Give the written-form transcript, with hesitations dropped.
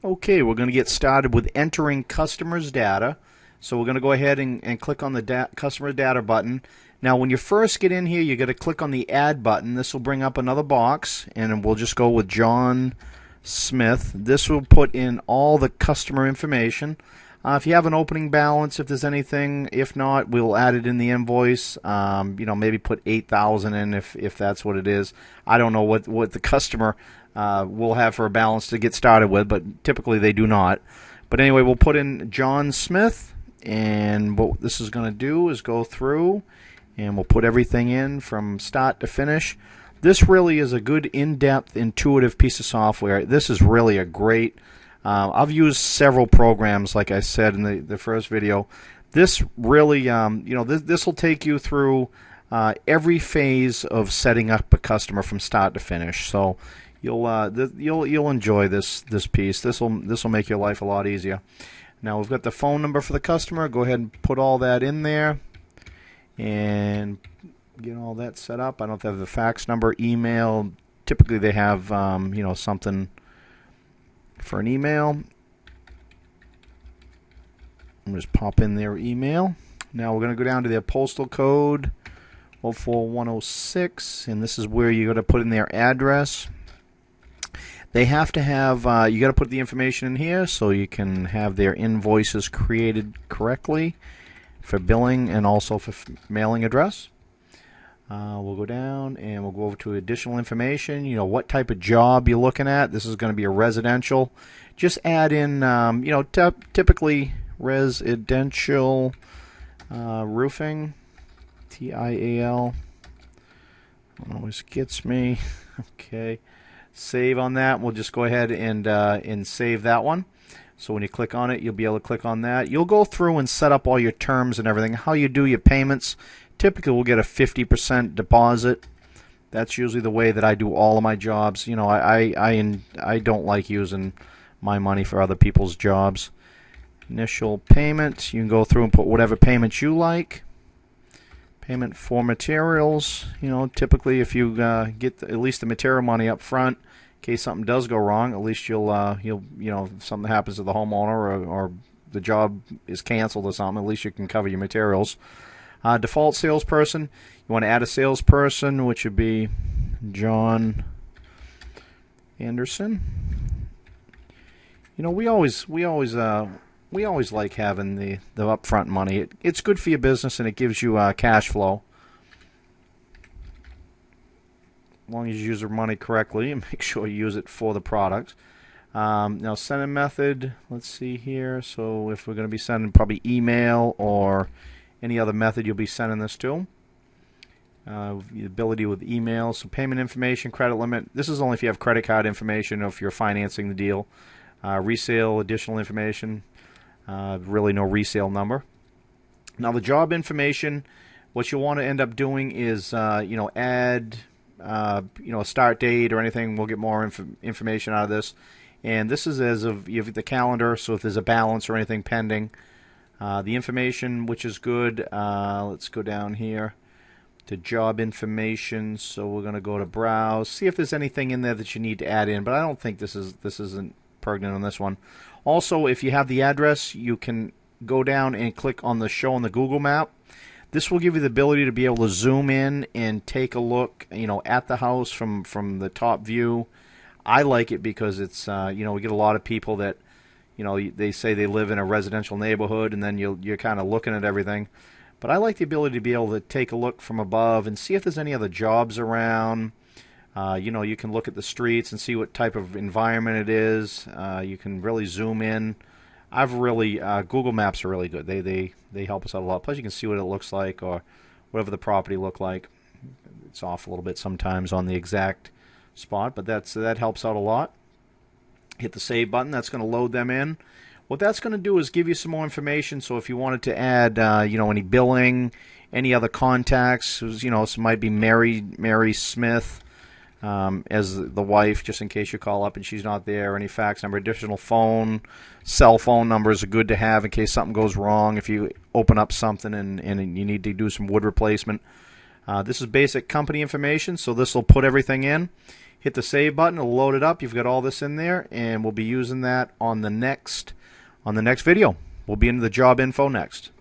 Okay, we're going to get started with entering customers' data. So we're going to go ahead and click on the customer data button. Now when you first get in here, you're going to click on the add button. This will bring up another box, and we'll just go with John Smith. This will put in all the customer information. If you have an opening balance, if there's anything, if not, we'll add it in the invoice. Maybe put 8,000 in if that's what it is. I don't know what the customer will have for a balance to get started with, but typically they do not. But anyway, we'll put in John Smith, and what this is going to do is go through, and we'll put everything in from start to finish. This really is a good, in-depth, intuitive piece of software. This is really a great. I've used several programs, like I said in the first video. This really, this will take you through every phase of setting up a customer from start to finish. So you'll enjoy this piece. This will make your life a lot easier. Now we've got the phone number for the customer. Go ahead and put all that in there and get all that set up. I don't have the fax number, email. Typically they have something for an email. Just pop in their email. Now we're going to go down to their postal code 04106, and this is where you're going to put in their address. They have to have, you got to put the information in here so you can have their invoices created correctly for billing and also for mailing address. We'll go down and we'll go over to additional information. What type of job you're looking at. This is going to be a residential. Just add in, typically residential roofing. TIAL. Always gets me. Okay. Save on that. We'll just go ahead and save that one. So when you click on it, you'll be able to click on that. You'll go through and set up all your terms and everything. How you do your payments. Typically, we'll get a 50% deposit. That's usually the way that I do all of my jobs. I don't like using my money for other people's jobs. Initial payment. You can go through and put whatever payment you like. Payment for materials. Typically, if you get at least the material money up front, in case something does go wrong, at least you'll if something happens to the homeowner or the job is canceled or something, at least you can cover your materials. Default salesperson. You want to add a salesperson, which would be John Anderson. We always like having the upfront money. It's good for your business and it gives you cash flow. As long as you use your money correctly and make sure you use it for the product. Now sending method. Let's see here. So if we're going to be sending probably email or any other method you'll be sending this to. The ability with email. So payment information, credit limit. This is only if you have credit card information or if you're financing the deal. Resale, additional information. Really no resale number. Now the job information, what you want to end up doing is add a start date or anything. We'll get more information out of this. And this is as of you have the calendar, so if there's a balance or anything pending. The information, which is good. Let's go down here to job information. So we're going to go to browse, see if there's anything in there that you need to add in. But I don't think this isn't pertinent on this one. Also, if you have the address, you can go down and click on the show on the Google map. This will give you the ability to be able to zoom in and take a look, at the house from the top view. I like it because it's, we get a lot of people that, they say they live in a residential neighborhood, and then you're kind of looking at everything. But I like the ability to be able to take a look from above and see if there's any other jobs around. You can look at the streets and see what type of environment it is. You can really zoom in. Google Maps are really good. They help us out a lot. Plus, you can see what it looks like or whatever the property looked like. It's off a little bit sometimes on the exact spot, but that helps out a lot. Hit the save button. That's going to load them in. What that's going to do is give you some more information. So if you wanted to add, any billing, any other contacts, so it might be Mary Smith. As the wife, just in case you call up and she's not there, any fax number, additional phone, cell phone numbers are good to have in case something goes wrong. If you open up something and you need to do some wood replacement, This is basic company information, so this will put everything in. Hit the save button, it'll load it up. You've got all this in there, and we'll be using that on the next video. We'll be into the job info next.